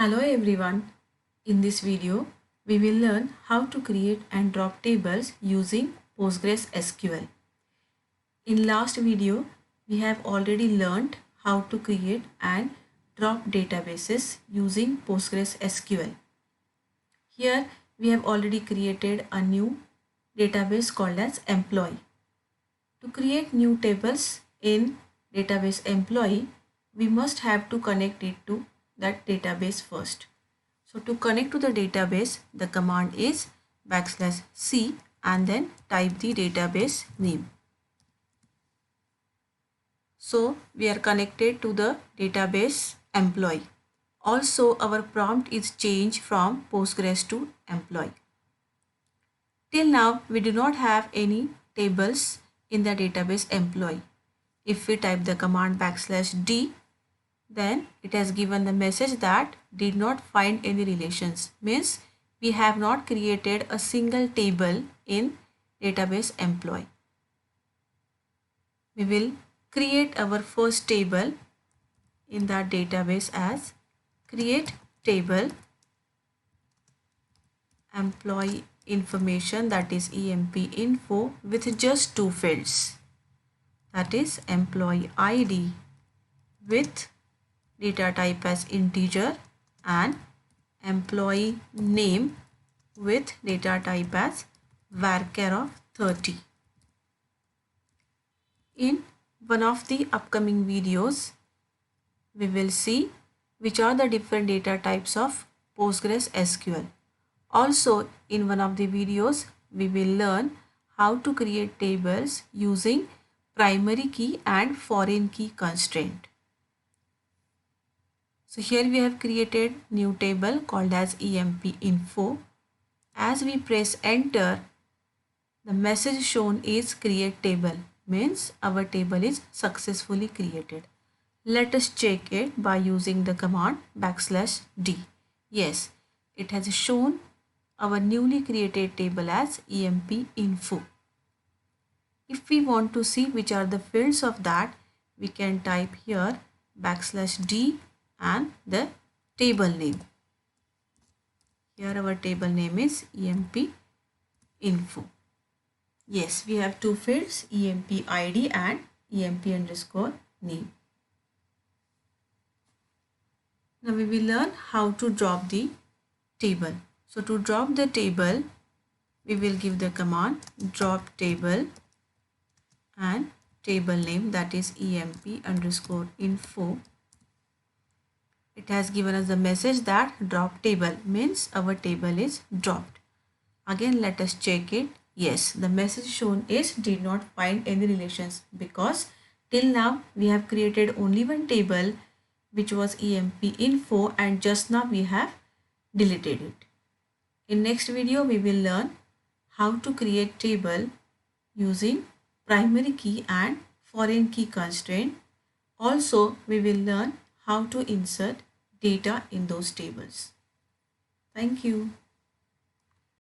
Hello everyone. In this video, we will learn how to create and drop tables using PostgreSQL. In last video, we have already learned how to create and drop databases using PostgreSQL. Here, we have already created a new database called as employee. To create new tables in database employee, we must have to connect it to that database first. So to connect to the database, the command is \c and then type the database name. So we are connected to the database employee. Also our prompt is changed from Postgres to employee. Till now we do not have any tables in the database employee. If we type the command \d, then it has given the message that did not find any relations, means we have not created a single table in database employee. We will create our first table in that database as create table employee information, that is emp info, with just two fields, that is employee id with data type as integer and employee name with data type as varchar of 30. In one of the upcoming videos, we will see which are the different data types of PostgreSQL. Also, in one of the videos, we will learn how to create tables using primary key and foreign key constraint. So here we have created new table called as emp info. As we press enter, the message shown is create table, means our table is successfully created. Let us check it by using the command \d. Yes, it has shown our newly created table as emp info. If we want to see which are the fields of that, we can type here \d and the table name. Here our table name is emp info. Yes, we have two fields, emp id and emp underscore name. Now we will learn how to drop the table. So to drop the table, we will give the command drop table and table name, that is emp underscore info. It has given us the message that drop table, means our table is dropped. Again, let us check it. Yes, the message shown is did not find any relations, because till now we have created only one table, which was emp info, and just now we have deleted it. In next video, we will learn how to create table using primary key and foreign key constraint. Also, we will learn how to insert data in those tables. Thank you.